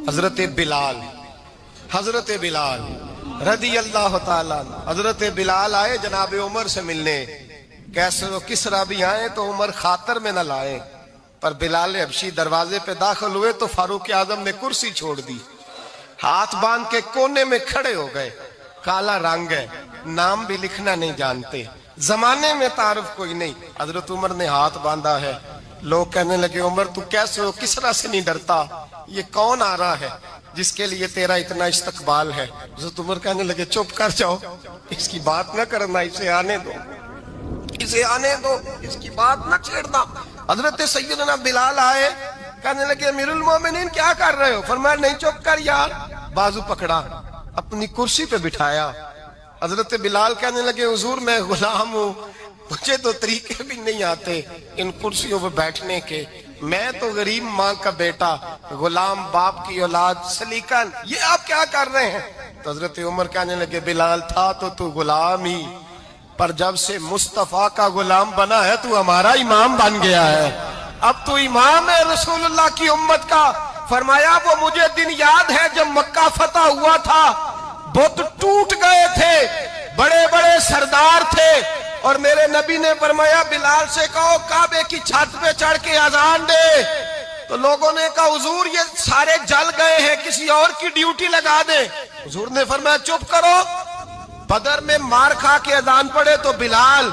حضرت بلال رضی اللہ تعالیٰ حضرت بلال آئے جناب عمر سے ملنے. کیسے وہ کسرا بھی آئے تو عمر خاطر میں نہ لائے, پر بلال حبشی دروازے پہ داخل ہوئے تو فاروق اعظم نے کرسی چھوڑ دی, ہاتھ باندھ کے کونے میں کھڑے ہو گئے. کالا رنگ ہے, نام بھی لکھنا نہیں جانتے, زمانے میں تعارف کوئی نہیں. حضرت عمر نے ہاتھ باندھا ہے. لوگ کہنے لگے عمر تو کیسے ہو, کسرا سے نہیں ڈرتا, یہ کون آ رہا ہے جس کے لیے تیرا اتنا استقبال ہے؟ حضرت عمر کہنے لگے چپ کر جاؤ, اس کی بات نہ کرنا, اسے آنے دو, اسے آنے دو, اس کی بات نہ چھیڑنا. حضرت سیدنا بلال آئے, کہنے لگے امیر المومنین کیا کر رہے ہو؟ فرمایا نہیں چپ کر یار. بازو پکڑا, اپنی کرسی پہ بٹھایا. حضرت بلال کہنے لگے حضور میں غلام ہوں, مجھے تو طریقے بھی نہیں آتے ان کرسیوں پہ بیٹھنے کے, میں تو غریب ماں کا بیٹا, غلام باپ کی اولاد, سلیقن, یہ آپ کیا کر رہے ہیں؟ تو حضرت عمر کہنے لگے بلال تھا تو غلام ہی, پر جب سے مصطفیٰ کا غلام بنا ہے تو ہمارا امام بن گیا ہے, اب تو امام ہے رسول اللہ کی امت کا. فرمایا وہ مجھے دن یاد ہے جب مکہ فتح ہوا تھا, بت ٹوٹ گئے تھے, بڑے بڑے سردار تھے, اور میرے نبی نے فرمایا بلال سے کہو کعبے کی چھت پہ چڑھ کے اذان دے. تو لوگوں نے کہا حضور یہ سارے جل گئے ہیں, کسی اور کی ڈیوٹی لگا دے. حضور نے فرمایا چپ کرو, بدر میں مار کھا کے اذان پڑے تو بلال,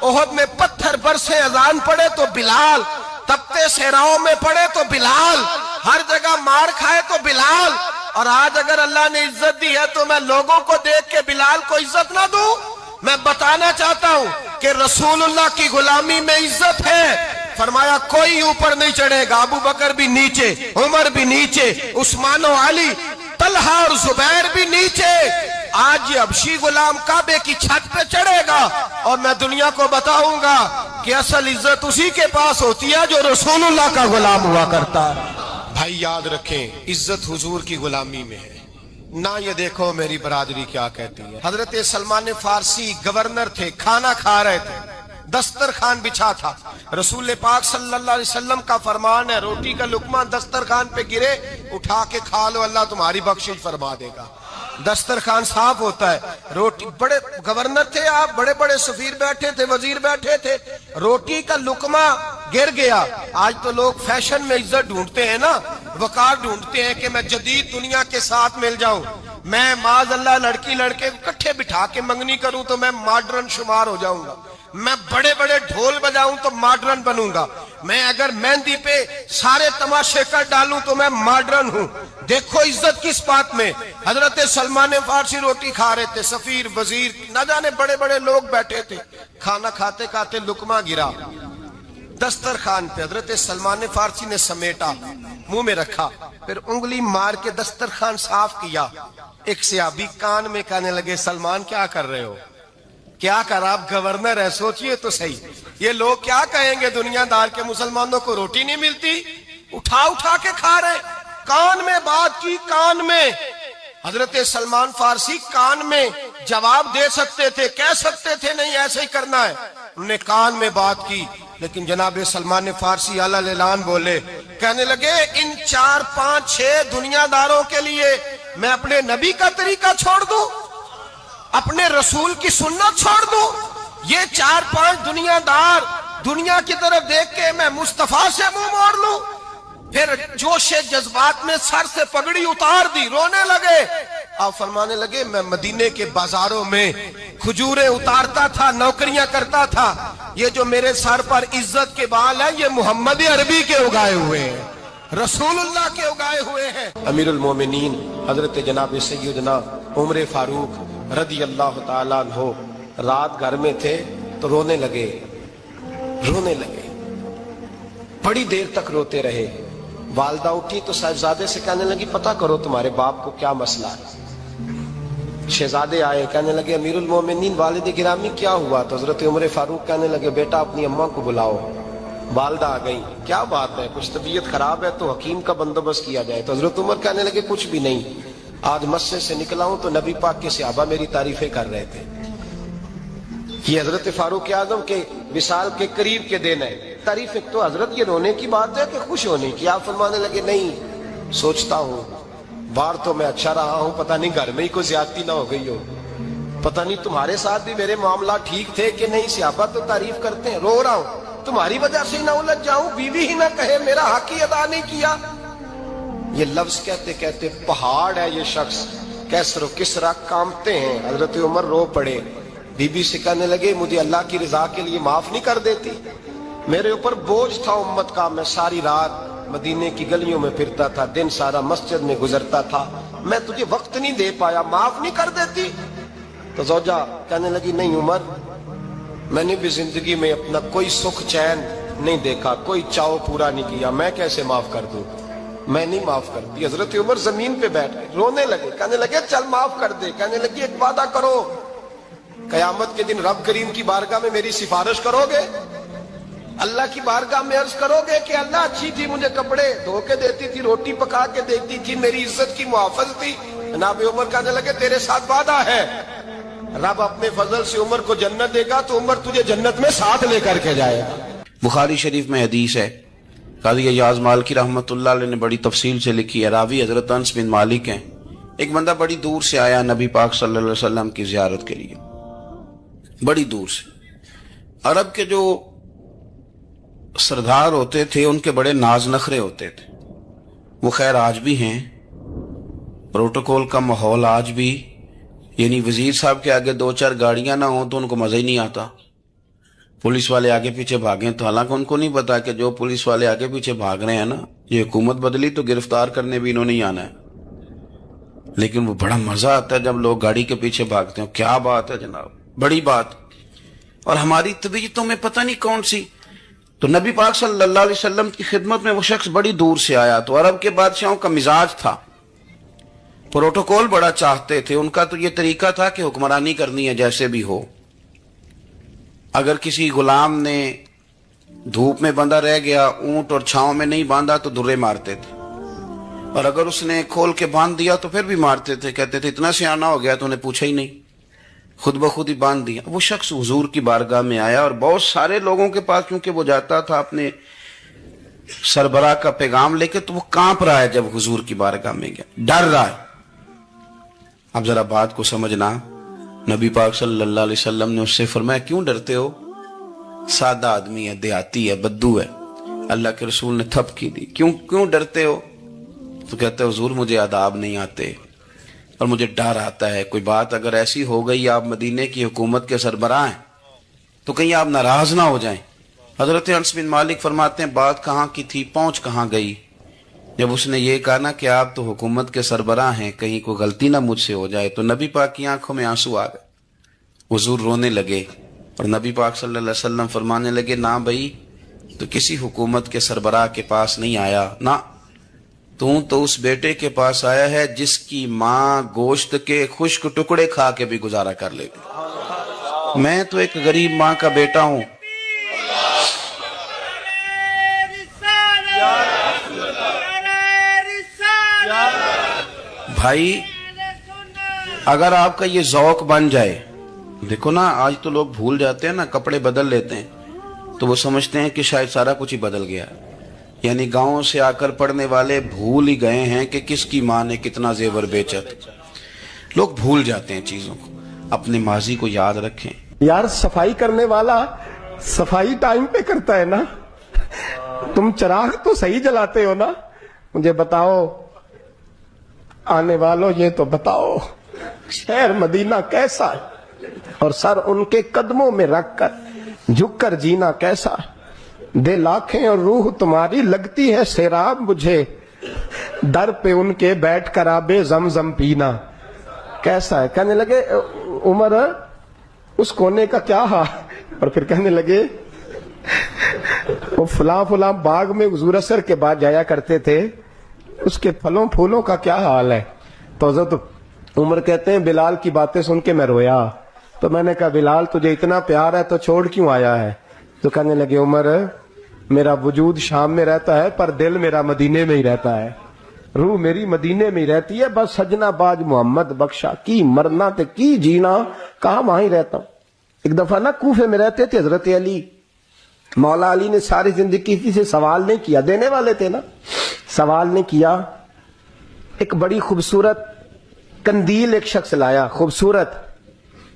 احد میں پتھر برسے اذان پڑے تو بلال, تپتے صحراؤں میں پڑے تو بلال, ہر جگہ مار کھائے تو بلال. اور آج اگر اللہ نے عزت دی ہے تو میں لوگوں کو دیکھ کے بلال کو عزت نہ دوں؟ میں بتانا چاہتا ہوں کہ رسول اللہ کی غلامی میں عزت ہے. فرمایا کوئی اوپر نہیں چڑھے گا, ابو بکر بھی نیچے, عمر بھی نیچے, عثمان و علی, طلحہ اور زبیر بھی نیچے. آج یہ حبشی غلام کعبے کی چھت پہ چڑھے گا اور میں دنیا کو بتاؤں گا کہ اصل عزت اسی کے پاس ہوتی ہے جو رسول اللہ کا غلام ہوا کرتا ہے. بھائی یاد رکھیں عزت حضور کی غلامی میں ہے نہ. یہ دیکھو میری برادری کیا کہتی ہے. حضرت سلمان فارسی گورنر تھے, کھانا کھا رہے تھے, دسترخوان بچھا تھا. رسول پاک صلی اللہ علیہ وسلم کا فرمان ہے روٹی کا لقمہ دسترخوان پہ گرے اٹھا کے کھا لو, اللہ تمہاری بخشش فرما دے گا. دسترخوان صاف ہوتا ہے. روٹی, بڑے گورنر تھے آپ, بڑے بڑے سفیر بیٹھے تھے, وزیر بیٹھے تھے, روٹی کا لقمہ گر گیا. آج تو لوگ فیشن میں عزت ڈھونڈتے ہیں نا, وقار ڈھونڈتے ہیں کہ میں جدید دنیا کے ساتھ مل جاؤں, میں معاذ اللہ لڑکی لڑکے کٹھے بٹھا کے منگنی کروں تو میں ماڈرن شمار ہو جاؤں گا, میں بڑے بڑے ڈھول بجاؤں تو ماڈرن بنوں گا, میں اگر مہندی پہ سارے تماشے کر ڈالوں تو میں ماڈرن ہوں. دیکھو عزت کس بات میں. حضرت سلمان فارسی روٹی کھا رہے تھے, سفیر وزیر نہ جانے بڑے بڑے لوگ بیٹھے تھے, کھانا کھاتے کھاتے لقمہ گرا دسترخوان پہ. حضرت سلمان فارسی نے سمیٹا, منہ میں رکھا, پھر انگلی مار کے دسترخوان صاف کیا. ایک صحابی کان میں کہنے لگے سلمان کیا کر رہے ہو, کیا کر, آپ گورنر ہے, سوچئے تو صحیح, یہ لوگ کیا کہیں گے دنیا دار کے مسلمانوں کو روٹی نہیں ملتی, اٹھا اٹھا کے کھا رہے. کان میں بات کی, کان میں. حضرت سلمان فارسی کان میں جواب دے سکتے تھے, کہہ سکتے تھے نہیں ایسے ہی کرنا ہے, انہوں نے کان میں بات کی. لیکن جناب سلمان فارسی اعلیٰ اعلان بولے, کہنے لگے ان 4 5 6 دنیا داروں کے لیے میں اپنے نبی کا طریقہ چھوڑ دوں, اپنے رسول کی سنت چھوڑ دوں؟ یہ 4 5 دنیا دار دنیا کی طرف دیکھ کے میں مصطفیٰ سے منہ موڑ لوں؟ پھر جوش جذبات میں سر سے پگڑی اتار دی, رونے لگے. آپ فرمانے لگے میں مدینے کے بازاروں میں کھجوریں اتارتا تھا, نوکریاں کرتا تھا, یہ جو میرے سر پر عزت کے بال ہیں یہ محمد عربی کے اگائے ہوئے ہیں, رسول اللہ کے اگائے ہوئے ہیں. امیر المومنین حضرت جناب سیدنا عمر فاروق رضی اللہ تعالیٰ عنہ رات گھر میں تھے تو رونے لگے, بڑی دیر تک روتے رہے. والدہ اٹھی تو صاحبزادے سے کہنے لگی پتہ کرو تمہارے باپ کو کیا مسئلہ ہے. شہزادے آئے, کہنے لگے امیر المومنین والد گرامی کیا ہوا؟ تو حضرت عمر فاروق کہنے لگے بیٹا اپنی اماں کو بلاؤ. والدہ آ گئی, کیا بات ہے, کچھ طبیعت خراب ہے تو حکیم کا بندوبست کیا جائے. تو حضرت عمر کہنے لگے کچھ بھی نہیں, آج مسجد سے نکلا ہوں تو نبی پاک کے صحابہ میری تعریفیں کر رہے تھے. یہ حضرت فاروق اعظم کے وصال کے قریب کے دن ہے. تعریف ایک تو حضرت یہ رونے کی بات ہے کہ خوش ہونے کی؟ آپ فرمانے لگے نہیں, سوچتا ہوں باہر تو میں اچھا رہا ہوں، پتہ نہیں گھر میں ہی کوئی زیادتی نہ ہو گئی ہو، پتہ نہیں تمہارے ساتھ بھی میرے معاملات ٹھیک تھے کہ نہیں، صحابہ تو تعریف کرتے ہیں، رو رہا ہوں تمہاری وجہ سے نہ الجھ جاؤں، بیوی ہی نہ کہے میرا حق ہی ادا نہیں کیا۔ یہ لفظ کہتے کہتے پہاڑ ہے یہ شخص، کیسر و کسرا کانپتے ہیں۔ حضرت عمر رو پڑے، بی بی سے کہنے لگے مجھے اللہ کی رضا کے لیے معاف نہیں کر دیتی؟ میرے اوپر بوجھ تھا امت کا، میں ساری رات مدینے کی گلیوں میں پھرتا تھا، دن سارا مسجد میں گزرتا تھا، میں تجھے وقت نہیں دے پایا، معاف نہیں کر دیتی؟ تو زوجہ کہنے لگی نہیں عمر، میں نے بھی زندگی میں اپنا کوئی سکھ چین نہیں دیکھا، کوئی چاؤ پورا نہیں کیا، میں کیسے معاف کر دوں؟ میں نہیں معاف کرتی۔ حضرت عمر زمین پہ بیٹھ گئے، رونے لگے، کہنے لگے چل معاف کر دے۔ کہنے لگی ایک وعدہ کرو، قیامت کے دن رب کریم کی بارگاہ میں میری سفارش کرو گے؟ اللہ کی بارگاہ میں عرض کرو گے کہ اللہ اچھی تھی، مجھے کپڑے دھو کے دیتی تھی، روٹی پکا کے دیتی تھی، میری عزت کی محافظ تھی؟ جناب عمر کہنے لگے تیرے ساتھ وعدہ ہے، رب اپنے فضل سے عمر کو جنت دے گا تو عمر تجھے جنت میں ساتھ لے کر کے جائے گا۔ بخاری شریف میں حدیث ہے، قاضی ایاز مالکی رحمۃ اللہ علیہ نے بڑی تفصیل سے لکھی ہے، راوی حضرت انس بن مالک ہیں۔ ایک بندہ بڑی دور سے آیا نبی پاک صلی اللہ علیہ وسلم کی زیارت کے لیے، بڑی دور سے۔ عرب کے جو سردار ہوتے تھے ان کے بڑے ناز نخرے ہوتے تھے، وہ خیر آج بھی ہیں، پروٹوکول کا ماحول آج بھی، یعنی وزیر صاحب کے آگے دو چار گاڑیاں نہ ہوں تو ان کو مزہ ہی نہیں آتا، پولیس والے آگے پیچھے بھاگیں تو حالانکہ ان کو نہیں پتا کہ جو پولیس والے آگے پیچھے بھاگ رہے ہیں نا، یہ حکومت بدلی تو گرفتار کرنے بھی انہوں نے آنا ہے، لیکن وہ بڑا مزہ آتا ہے جب لوگ گاڑی کے پیچھے بھاگتے ہیں۔ کیا بات ہے جناب، بڑی بات۔ اور ہماری طبیعتوں میں پتہ نہیں کون سی، تو نبی پاک صلی اللہ علیہ وسلم کی خدمت میں وہ شخص بڑی دور سے آیا، تو عرب کے بادشاہوں کا مزاج تھا، پروٹوکول بڑا چاہتے تھے، ان کا تو یہ طریقہ تھا کہ حکمرانی کرنی ہے جیسے بھی ہو۔ اگر کسی غلام نے دھوپ میں بندھا رہ گیا، اونٹ اور چھاؤں میں نہیں باندھا تو درے مارتے تھے، اور اگر اس نے کھول کے باندھ دیا تو پھر بھی مارتے تھے، کہتے تھے اتنا سیانا ہو گیا تو انہیں پوچھا ہی نہیں، خود بخود ہی باندھ دیا۔ وہ شخص حضور کی بارگاہ میں آیا اور بہت سارے لوگوں کے پاس کیونکہ وہ جاتا تھا اپنے سربراہ کا پیغام لے کے، تو وہ کانپ رہا ہے جب حضور کی بارگاہ میں گیا، ڈر رہا ہے۔ اب ذرا بات کو سمجھنا، نبی پاک صلی اللہ علیہ وسلم نے اس سے فرمایا کیوں ڈرتے ہو؟ سادہ آدمی ہے، دیہاتی ہے، بدو ہے۔ اللہ کے رسول نے تھپ کی دی، کیوں ڈرتے ہو؟ تو کہتے ہیں حضور مجھے آداب نہیں آتے اور مجھے ڈر آتا ہے، کوئی بات اگر ایسی ہو گئی، آپ مدینے کی حکومت کے سربراہ ہیں، تو کہیں آپ ناراض نہ ہو جائیں۔ حضرت انس بن مالک فرماتے ہیں بات کہاں کی تھی، پہنچ کہاں گئی؟ جب اس نے یہ کہا نا کہ آپ تو حکومت کے سربراہ ہیں، کہیں کوئی غلطی نہ مجھ سے ہو جائے، تو نبی پاک کی آنکھوں میں آنسو آ گئے، حضور رونے لگے، اور نبی پاک صلی اللہ علیہ وسلم فرمانے لگے نہ بھائی، تو کسی حکومت کے سربراہ کے پاس نہیں آیا، نہ تو اس بیٹے کے پاس آیا ہے جس کی ماں گوشت کے خشک ٹکڑے کھا کے بھی گزارا کر لیتی۔ میں تو ایک غریب ماں کا بیٹا ہوں۔ بھائی اگر آپ کا یہ ذوق بن جائے، دیکھو نا آج تو لوگ بھول جاتے ہیں نا، کپڑے بدل لیتے ہیں تو وہ سمجھتے ہیں کہ شاید سارا کچھ ہی بدل گیا، یعنی گاؤں سے آ کر پڑھنے والے بھول ہی گئے ہیں کہ کس کی ماں نے کتنا زیور بیچا تھا۔ لوگ بھول جاتے ہیں چیزوں کو، اپنے ماضی کو یاد رکھیں۔ یار صفائی کرنے والا صفائی ٹائم پہ کرتا ہے نا، تم چراغ تو صحیح جلاتے ہو نا؟ مجھے بتاؤ آنے والوں، یہ تو بتاؤ شہر مدینہ کیسا ہے، اور سر ان کے قدموں میں رکھ کر جھک کر جینا کیسا؟ دل آنکھیں اور روح تمہاری لگتی ہے سیراب مجھے، در پہ ان کے بیٹھ کر آب زمزم پینا کیسا ہے؟ کہنے لگے عمر اس کونے کا کیا حال؟ اور پھر کہنے لگے وہ فلاں باغ میں حضور عصر کے بعد جایا کرتے تھے، اس کے پھلوں پھولوں کا کیا حال ہے؟ تو حضرت عمر کہتے ہیں بلال کی باتیں سن کے میں رویا، تو میں نے کہا بلال تجھے اتنا پیار ہے تو چھوڑ کیوں آیا ہے؟ تو کہنے لگے عمر میرا وجود شام میں رہتا ہے پر دل میرا مدینے میں ہی رہتا ہے، روح میری مدینے میں ہی رہتی ہے، بس سجنا باج محمد بخشا کی مرنا تے کی جینا، کہاں وہاں ہی رہتا ہوں۔ ایک دفعہ نا کوفے میں رہتے تھے حضرت علی، مولا علی نے ساری زندگی کسی سے سوال نہیں کیا، دینے والے تھے نا، سوال نہیں کیا، ایک بڑی خوبصورت کندیل ایک شخص لایا, خوبصورت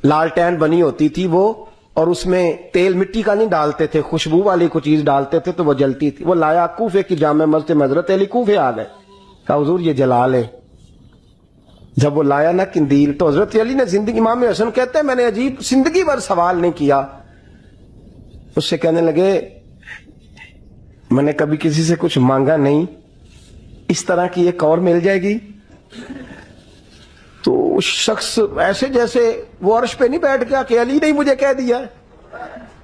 لالٹین بنی ہوتی تھی وہ, اور اس میں تیل مٹی کا نہیں ڈالتے تھے, خوشبو والی کوئی چیز ڈالتے تھے تو وہ جلتی تھی. وہ لایا کوفے کی جامع مسجد میں, حضرت علی کوفے آ گئے, کہا حضور یہ جلا لے. جب وہ لایا نا کندیل تو حضرت علی نے زندگی, امام حسن کہتے ہیں میں نے عجیب زندگی بھر سوال نہیں کیا. اس سے کہنے لگے میں نے کبھی کسی سے کچھ مانگا نہیں, اس طرح کی ایک اور مل جائے گی. تو اس شخص ایسے جیسے وہ عرش پہ نہیں بیٹھ گیا کہ علی نے مجھے کہہ دیا.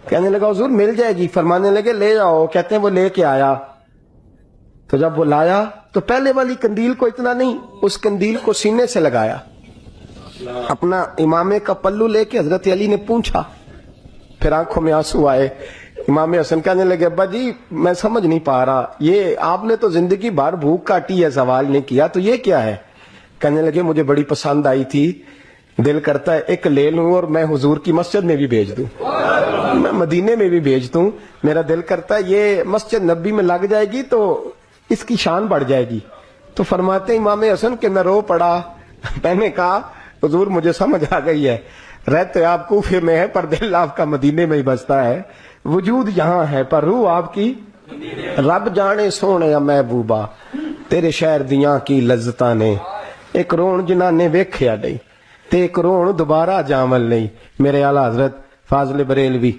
کہنے لگا حضور مل جائے گی. فرمانے لگے لے جاؤ. کہتے ہیں وہ لے کے آیا. تو جب وہ لایا تو پہلے والی کندیل کو اتنا نہیں, اس کندیل کو سینے سے لگایا, اپنا امامے کا پلو لے کے حضرت علی نے پوچھا. پھر آنکھوں میں آنسو آئے. امام حسن کہنے لگے ابا جی میں سمجھ نہیں پا رہا, یہ آپ نے تو زندگی بھر بھوک کاٹی ہے, سوال نہیں کیا, تو یہ کیا ہے؟ کہنے لگے مجھے بڑی پسند آئی تھی, دل کرتا ہے ایک لے لوں اور میں حضور کی مسجد میں بھی بھیج دوں, میں مدینے میں بھی بھیج دوں. میرا دل کرتا ہے یہ مسجد نبی میں لگ جائے گی تو اس کی شان بڑھ جائے گی. تو فرماتے ہیں امام حسن کہ میں رو پڑا. میں نے کہا حضور مجھے سمجھ آ گئی ہے, رہتے آپ کوفے میں ہے پر دل آپ کا مدینے میں ہی بستا ہے, وجود یہاں ہے پر روح آپ کی. رب جانے سونے محبوبہ تیرے شہر دیاں کی لذتاں نے, ایک رون جنہاں نے ویکھیا نہیں تے ایک رون دوبارہ جامل نہیں. میرے اعلیٰ حضرت فاضل بریلوی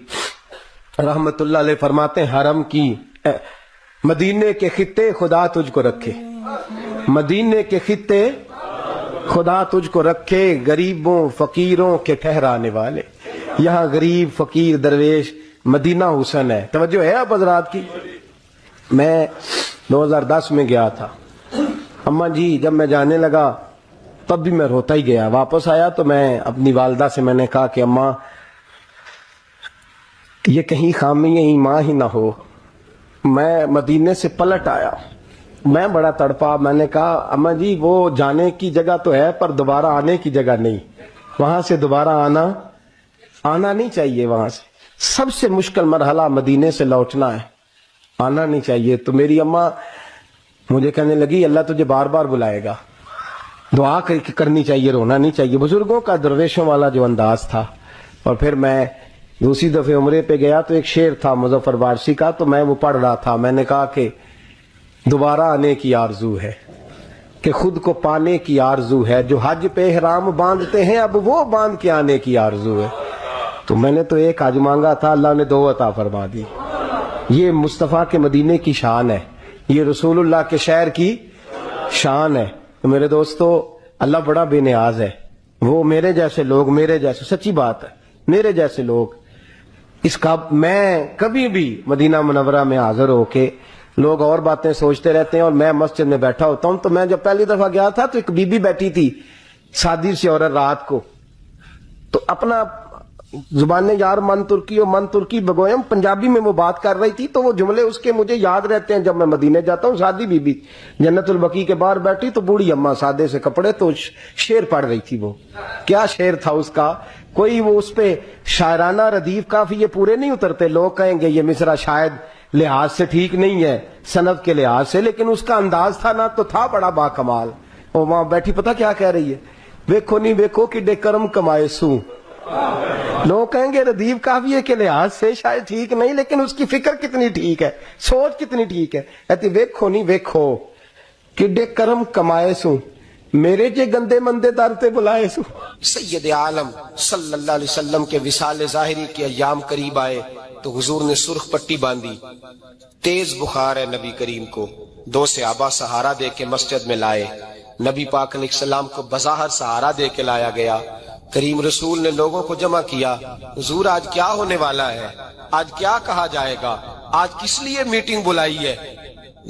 رحمت اللہ علیہ فرماتے ہیں حرم کی مدینے کے خطے خدا تجھ کو رکھے, مدینے کے خطے خدا تجھ کو رکھے, غریبوں فقیروں کے ٹھہرانے والے. یہاں غریب فقیر درویش مدینہ حسن ہے. توجہ ہے آپ حضرات کی؟ میں 2010 میں گیا تھا. اماں جی جب میں جانے لگا تب بھی میں روتا ہی گیا. واپس آیا تو میں اپنی والدہ سے میں نے کہا کہ اماں یہ کہیں خامی ایمان ہی نہ ہو. میں مدینے سے پلٹ آیا, میں بڑا تڑپا. میں نے کہا اماں جی وہ جانے کی جگہ تو ہے پر دوبارہ آنے کی جگہ نہیں, وہاں سے دوبارہ آنا نہیں چاہیے. وہاں سے سب سے مشکل مرحلہ مدینے سے لوٹنا ہے, آنا نہیں چاہیے. تو میری اماں مجھے کہنے لگی اللہ تجھے بار بار بلائے گا, دعا کرنی چاہیے, رونا نہیں چاہیے. بزرگوں کا درویشوں والا جو انداز تھا. اور پھر میں دوسری دفعہ عمرے پہ گیا تو ایک شعر تھا مظفر وارسی کا, تو میں وہ پڑھ رہا تھا. میں نے کہا کہ دوبارہ آنے کی آرزو ہے, کہ خود کو پانے کی آرزو ہے, جو حج پہ احرام باندھتے ہیں اب وہ باندھ کے آنے کی آرزو ہے. تو میں نے تو ایک حج مانگا تھا, اللہ نے 2 عطا فرما دی. یہ مصطفیٰ کے مدینے کی شان ہے, یہ رسول اللہ کے شہر کی شان ہے. تو میرے دوستو اللہ بڑا بے نیاز ہے. وہ میرے جیسے لوگ, میرے جیسے, سچی بات ہے, میرے جیسے لوگ اس کا, میں کبھی بھی مدینہ منورہ میں حاضر ہو کے لوگ اور باتیں سوچتے رہتے ہیں اور میں مسجد میں بیٹھا ہوتا ہوں. تو میں جب پہلی دفعہ گیا تھا تو ایک بی بی بیٹھی تھی شادی سے عورت رات کو, تو اپنا زبان یار من ترکی اور من ترکی بگویم پنجابی میں وہ بات کر رہی تھی. تو وہ جملے اس کے مجھے یاد رہتے ہیں جب میں مدینے جاتا ہوں. شادی بی بی جنت البقیع کے باہر بیٹھی تو بوڑھی اماں سادے سے کپڑے, تو شعر پڑھ رہی تھی. وہ کیا شعر تھا اس کا, کوئی وہ اس پہ شاعرانہ ردیف کافی یہ پورے نہیں اترتے. لوگ کہیں گے یہ مصرع شاید لحاظ سے ٹھیک نہیں ہے, صنعت کے لحاظ سے, لیکن اس کا انداز تھا نا تو تھا بڑا با کمال. وہ وہاں بیٹھی پتہ کیا کہہ رہی ہے, ویکھو نہیں ویکھو کہ ڈے کرم کمائے سوں. لوگ کہیں گے ردیف کافیے کے لحاظ سے شاید ٹھیک نہیں, لیکن اس کی فکر کتنی ٹھیک ہے, سوچ کتنی ٹھیک ہے. کہتی ویکھو نہیں ویکھو کہ ڈے کرم کمائے سوں, میرے جے گندے مندے در تے بلائے سوں. سید عالم صلی اللہ علیہ وسلم کے وصال ظاہری کے ایام قریب آئے تو حضور نے سرخ پٹی باندھی. تیز بخار ہے نبی کریم کو. 2 صحابہ سہارا دے کے مسجد میں لائے. نبی پاک علیہ السلام کو بظاہر سہارا دے کے لایا گیا. کریم رسول نے لوگوں کو جمع کیا, حضور آج کیا ہونے والا ہے, آج کیا کہا جائے گا, آج کس لیے میٹنگ بلائی ہے.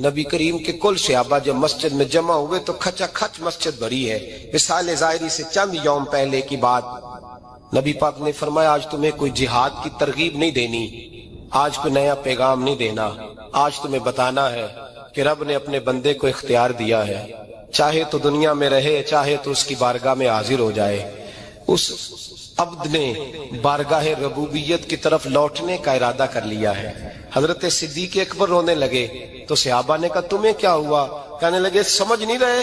نبی کریم کے کل صحابہ جب مسجد میں جمع ہوئے تو کھچا کھچ مسجد بھری ہے. وصال ظاہری سے چند یوم پہلے کی بات. نبی پاک نے فرمایا آج تمہیں کوئی جہاد کی ترغیب نہیں دینی, آج کوئی نیا پیغام نہیں دینا, آج تمہیں بتانا ہے کہ رب نے اپنے بندے کو اختیار دیا ہے, چاہے تو دنیا میں رہے چاہے تو اس کی بارگاہ میں حاضر ہو جائے. اس عبد نے بارگاہ ربوبیت کی طرف لوٹنے کا ارادہ کر لیا ہے. حضرت صدیق اکبر رونے لگے تو صحابہ نے کہا تمہیں کیا ہوا, کہنے لگے سمجھ نہیں رہے,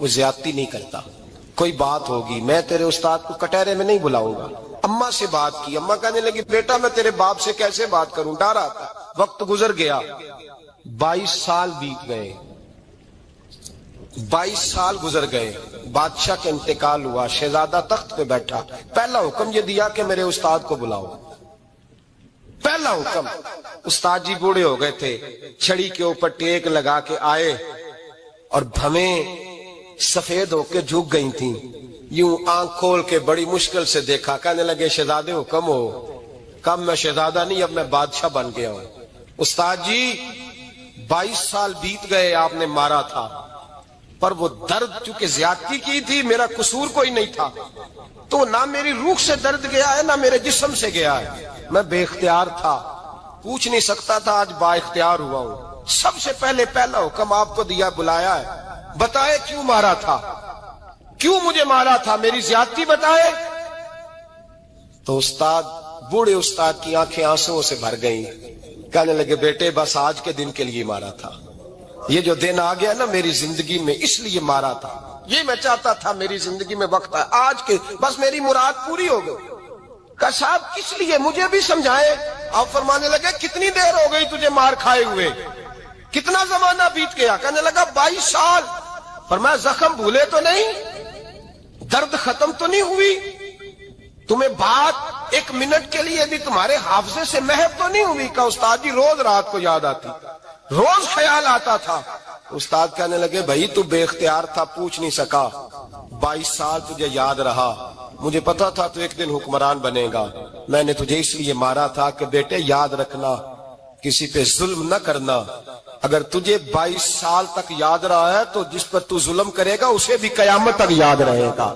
وہ زیادتی نہیں کرتا، کوئی بات ہوگی میں تیرے استاد کو کٹہرے میں نہیں بلاؤں گا۔ اماں سے بات کی، اماں کہنے لگی بیٹا میں تیرے باپ سے کیسے بات کروں، ڈر آتا۔ وقت گزر گیا، 22 سال بیت گئے، 22 سال گزر گئے، بادشاہ کا انتقال ہوا، شہزادہ تخت پہ بیٹھا، پہلا حکم یہ دیا کہ میرے استاد کو بلاؤ، پہلا حکم۔ استاد جی بوڑھے ہو گئے تھے، چھڑی کے اوپر ٹیک لگا کے آئے اور بھویں سفید ہو کے جھک گئی تھیں، یوں آنکھ کھول کے بڑی مشکل سے دیکھا، کہنے لگے شہزادے حکم ہو۔ کم میں شہزادہ نہیں، اب میں بادشاہ بن گیا ہوں۔ استاد جی 22 سال بیت گئے، آپ نے مارا تھا، پر وہ درد چونکہ زیادتی کی تھی، میرا قصور کوئی نہیں تھا، تو نہ میری روح سے درد گیا ہے نہ میرے جسم سے گیا ہے، میں بے اختیار تھا، پوچھ نہیں سکتا تھا، آج با اختیار ہوا ہوں۔ سب سے پہلے پہلا حکم آپ کو دیا، بلایا ہے، بتائے کیوں مارا تھا، کیوں مجھے مارا تھا، میری زیادتی بتائے۔ تو استاد، بوڑھے استاد کی آنکھیں آنسوؤں سے بھر گئیں، کہنے لگے بیٹے بس آج کے دن کے لیے مارا تھا، یہ جو دن آ گیا نا میری زندگی میں، اس لیے مارا تھا، یہ میں چاہتا تھا میری زندگی میں وقت آئے، آج کے بس میری مراد پوری ہو گئی۔ کہ صاحب کس لیے، مجھے بھی سمجھائے۔ آپ فرمانے لگے کتنی دیر ہو گئی تجھے مار کھائے ہوئے، کتنا زمانہ بیت گیا، کہنے لگا 22 سال۔ فرمایا زخم بھولے تو نہیں، درد ختم تو نہیں ہوئی، تمہیں بات 1 منٹ کے لیے بھی تمہارے حافظے سے محو تو نہیں ہوئی؟ کہ استاد جی روز رات کو یاد آتی، روز خیال آتا تھا۔ استاد کہنے لگے بھائی تو بے اختیار تھا، پوچھ نہیں سکا، 22 سال تجھے یاد رہا، مجھے پتا تھا تو ایک دن حکمران بنے گا، میں نے تجھے اس لیے مارا تھا کہ بیٹے یاد رکھنا، کسی پہ ظلم نہ کرنا، اگر تجھے 22 سال تک یاد رہا ہے تو جس پر تو ظلم کرے گا اسے بھی قیامت تک یاد رہے گا،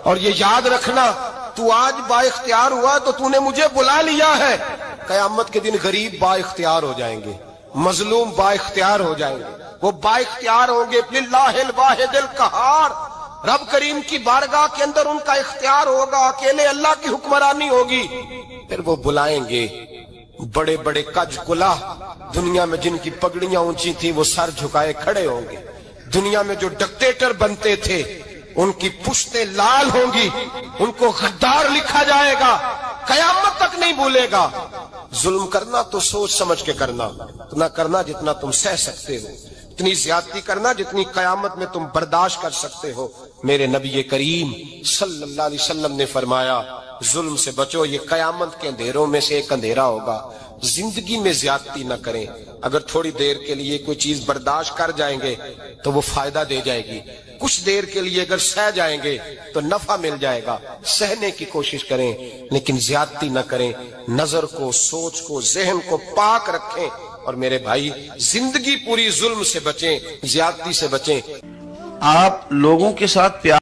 اور یہ یاد رکھنا تو آج با اختیار ہوا تو تو نے مجھے بلا لیا ہے، قیامت کے دن غریب با اختیار ہو جائیں گے، مظلوم با اختیار ہو جائیں گے، وہ با اختیار ہوں گے، للہ الواحد القہار، رب کریم کی بارگاہ کے اندر ان کا اختیار ہوگا، اکیلے اللہ کی حکمرانی ہوگی، پھر وہ بلائیں گے۔ بڑے بڑے کج کلا دنیا میں جن کی پگڑیاں اونچی تھیں وہ سر جھکائے کھڑے ہوں گے، دنیا میں جو ڈکٹیٹر بنتے تھے ان کی پشتیں لال ہوں گی، ان کو غدار لکھا جائے گا، قیامت تک نہیں بھولے گا۔ ظلم کرنا تو سوچ سمجھ کے کرنا، اتنا کرنا جتنا تم سہ سکتے ہو، اتنی زیادتی کرنا جتنی قیامت میں تم برداشت کر سکتے ہو۔ میرے نبی کریم صلی اللہ علیہ وسلم نے فرمایا ظلم سے بچو، یہ قیامت کے اندھیروں میں سے ایک اندھیرا ہوگا۔ زندگی میں زیادتی نہ کریں، اگر تھوڑی دیر کے لیے کوئی چیز برداشت کر جائیں گے تو وہ فائدہ دے جائے گی، کچھ دیر کے لیے اگر سہ جائیں گے تو نفع مل جائے گا، سہنے کی کوشش کریں لیکن زیادتی نہ کریں، نظر کو، سوچ کو، ذہن کو پاک رکھیں، اور میرے بھائی زندگی پوری ظلم سے بچیں، زیادتی سے بچیں۔ آپ لوگوں کے ساتھ پیار